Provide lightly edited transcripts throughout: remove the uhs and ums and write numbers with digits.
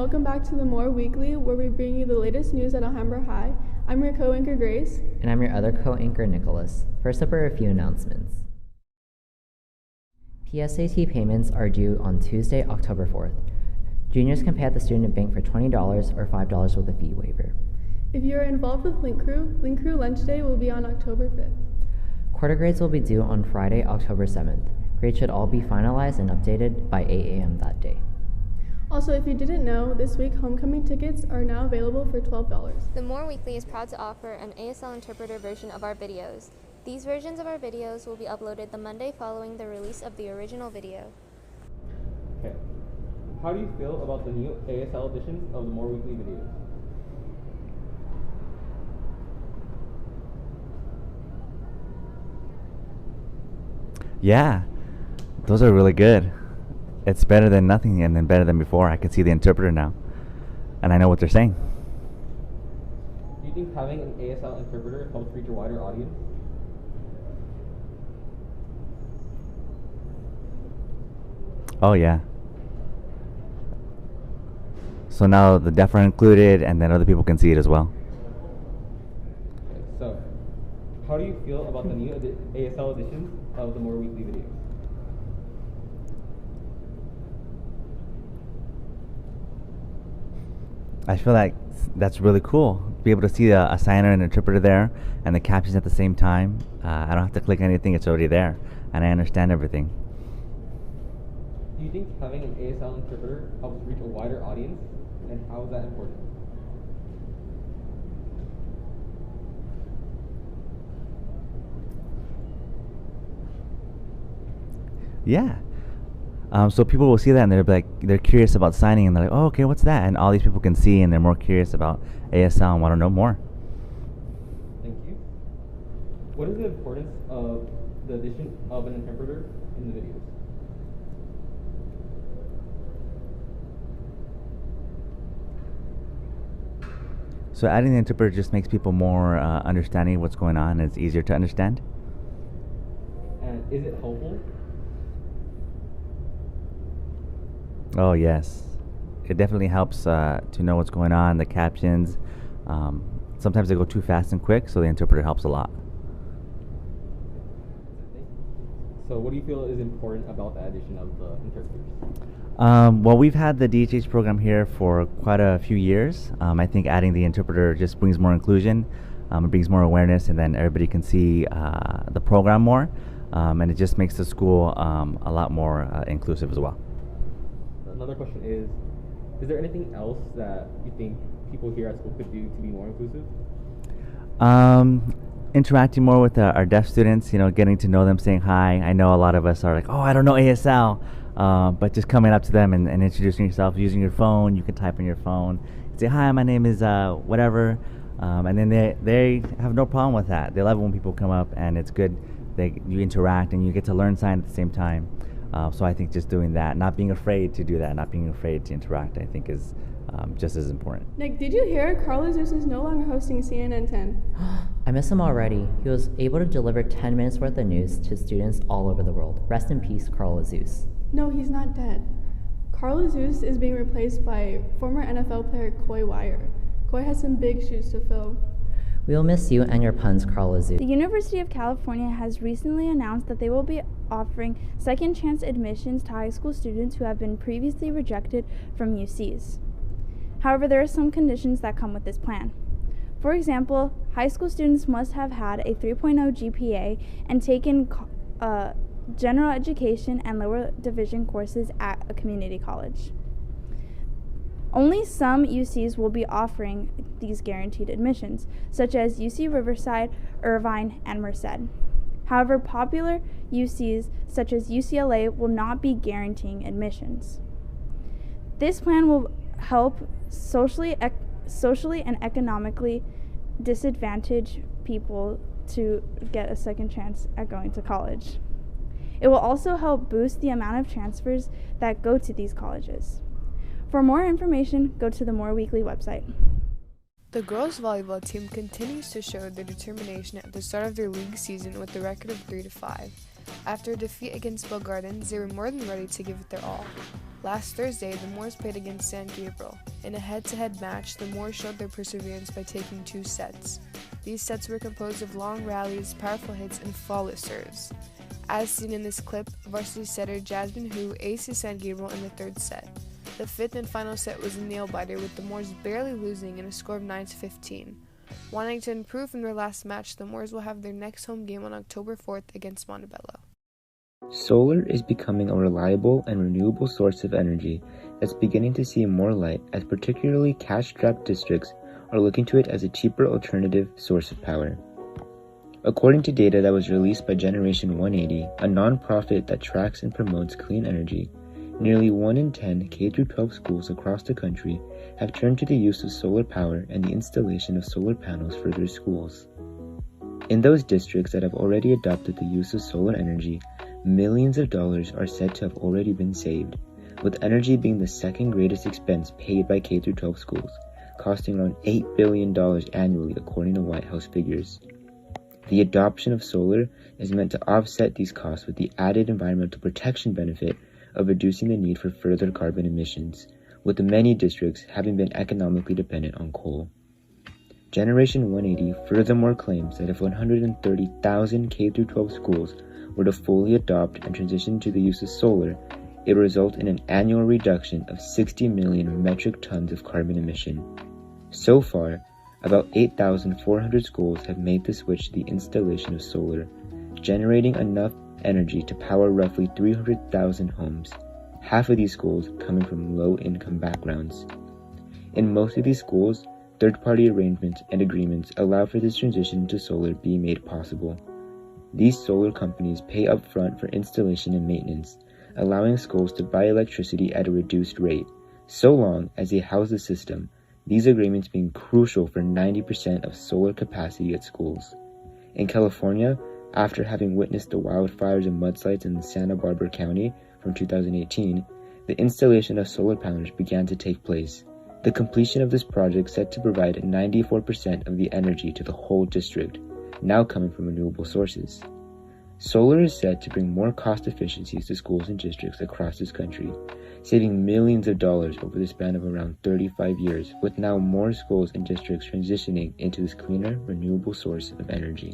welcome back to the Moor Weekly, where we bring you the latest news at Alhambra High. I'm your co-anchor, Grace. And I'm your other co-anchor, Nicholas. First up are a few announcements. PSAT payments are due on Tuesday, October 4th. Juniors can pay at the student bank for $20 or $5 with a fee waiver. If you are involved with Link Crew Lunch Day will be on October 5th. Quarter grades will be due on Friday, October 7th. Grades should all be finalized and updated by 8 a.m. that day. Also, if you didn't know, this week homecoming tickets are now available for $12. The Moor Weekly is proud to offer an ASL Interpreter version of our videos. These versions of our videos will be uploaded the Monday following the release of the original video. Okay. How do you feel about the new ASL editions of the Moor Weekly videos? Yeah, those are really good. It's better than nothing and then better than before. I can see the interpreter now and I know what they're saying. Do you think having an ASL interpreter helps reach a wider audience? Oh yeah. So now the deaf are included and then other people can see it as well. Okay, so, how do you feel about the new ASL editions of the Moor Weekly videos? I feel like that's really cool. Be able to see a signer and interpreter there and the captions at the same time. I don't have to click anything, it's already there. And I understand everything. Do you think having an ASL interpreter helps reach a wider audience? And how is that important? Yeah. So people will see that and they're curious about signing and they're like, oh, okay, what's that? And all these people can see and they're more curious about ASL and want to know more. Thank you. What is the importance of the addition of an interpreter in the videos? So adding the interpreter just makes people more understanding what's going on. And it's easier to understand. And is it helpful? Oh yes, it definitely helps to know what's going on, the captions. Sometimes they go too fast and quick, so the interpreter helps a lot. So what do you feel is important about the addition of the interpreters? Well, we've had the DHH program here for quite a few years. I think adding the interpreter just brings more inclusion, it brings more awareness, and then everybody can see the program more, and it just makes the school a lot more inclusive as well. Another question is there anything else that you think people here at school could do to be more inclusive? Interacting more with our deaf students, getting to know them, saying hi. I know a lot of us are like, oh, I don't know ASL, but just coming up to them and introducing yourself, using your phone. You can type on your phone, say, hi, my name is whatever, and then they have no problem with that. They love it when people come up, and it's good. You interact, and you get to learn sign at the same time. So I think just doing that, not being afraid to do that, not being afraid to interact, I think is just as important. Nick, did you hear Carlos Zeus is no longer hosting CNN 10? I miss him already. He was able to deliver 10 minutes worth of news to students all over the world. Rest in peace, Carlos Zeus. No, he's not dead. Carlos Zeus is being replaced by former NFL player Coy Wire. Coy has some big shoes to fill. We will miss you and your puns, Carlos Zeus. The University of California has recently announced that they will be offering second chance admissions to high school students who have been previously rejected from UCs. However, there are some conditions that come with this plan. For example, high school students must have had a 3.0 GPA and taken general education and lower division courses at a community college. Only some UCs will be offering these guaranteed admissions, such as UC Riverside, Irvine, and Merced. However, popular UCs, such as UCLA, will not be guaranteeing admissions. This plan will help socially and economically disadvantaged people to get a second chance at going to college. It will also help boost the amount of transfers that go to these colleges. For more information, go to the Moor Weekly website. The girls' volleyball team continues to show their determination at the start of their league season with a record of 3-5. After a defeat against Bill Gardens, they were more than ready to give it their all. Last Thursday, the Moors played against San Gabriel. In a head-to-head match, the Moors showed their perseverance by taking 2 sets. These sets were composed of long rallies, powerful hits, and flawless serves. As seen in this clip, varsity setter Jasmine Hu aces San Gabriel in the 3rd set. The 5th and final set was a nail-biter, with the Moors barely losing in a score of 9-15. Wanting to improve from their last match, the Moors will have their next home game on October 4th against Montebello. Solar is becoming a reliable and renewable source of energy that's beginning to see more light, as particularly cash-strapped districts are looking to it as a cheaper alternative source of power. According to data that was released by Generation 180, a nonprofit that tracks and promotes clean energy, nearly 1 in 10 K-12 schools across the country have turned to the use of solar power and the installation of solar panels for their schools. In those districts that have already adopted the use of solar energy, millions of dollars are said to have already been saved, with energy being the 2nd greatest expense paid by K-12 schools, costing around $8 billion annually according to White House figures. The adoption of solar is meant to offset these costs with the added environmental protection benefit of reducing the need for further carbon emissions, with the many districts having been economically dependent on coal. Generation 180 furthermore claims that if 130,000 K-12 schools were to fully adopt and transition to the use of solar, it would result in an annual reduction of 60 million metric tons of carbon emission. So far, about 8,400 schools have made the switch to the installation of solar, generating enough energy to power roughly 300,000 homes, half of these schools coming from low-income backgrounds. In most of these schools, third-party arrangements and agreements allow for this transition to solar being made possible. These solar companies pay upfront for installation and maintenance, allowing schools to buy electricity at a reduced rate, so long as they house the system, these agreements being crucial for 90% of solar capacity at schools. In California, after having witnessed the wildfires and mudslides in Santa Barbara County from 2018, the installation of solar panels began to take place. The completion of this project set to provide 94% of the energy to the whole district, now coming from renewable sources. Solar is said to bring more cost efficiencies to schools and districts across this country, saving millions of dollars over the span of around 35 years, with now more schools and districts transitioning into this cleaner, renewable source of energy.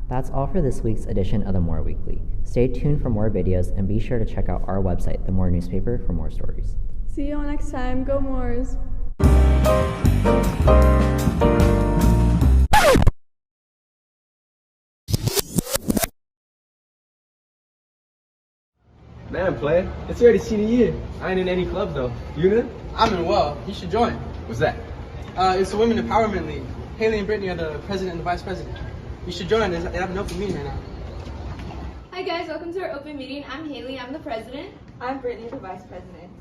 That's all for this week's edition of the Moor Weekly. Stay tuned for more videos and be sure to check out our website, the Moor newspaper, for more stories. See you all next time. Go Moors! Man, player, it's already senior year. I ain't in any club though. You in? I'm in well. You should join. What's that? It's the Women Empowerment League. Haley and Brittany are the president and the vice president. You should join. They have an open meeting right now. Hi guys, welcome to our open meeting. I'm Haley, I'm the president. I'm Brittany, the vice president.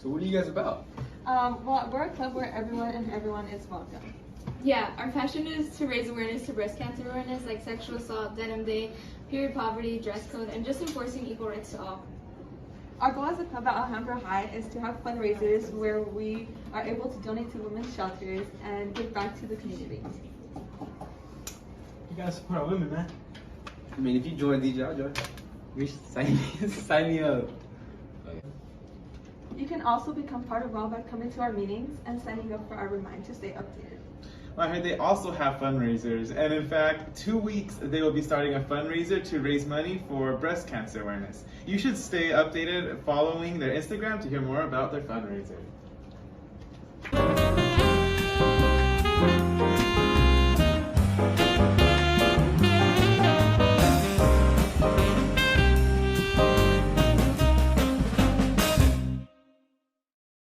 So what are you guys about? Well, we're a club where everyone is welcome. Yeah, our passion is to raise awareness to breast cancer awareness, like sexual assault, denim day, period poverty, dress code, and just enforcing equal rights to all. Our goal as a club at Alhambra High is to have fundraisers where we are able to donate to women's shelters and give back to the community. You gotta support our women, man. I mean, if you join DJ, I'll join. You should sign me up. You can also become part of WELL by coming to our meetings and signing up for our Remind to stay updated. I heard they also have fundraisers, and in fact, 2 weeks they will be starting a fundraiser to raise money for breast cancer awareness. You should stay updated following their Instagram to hear more about their fundraiser.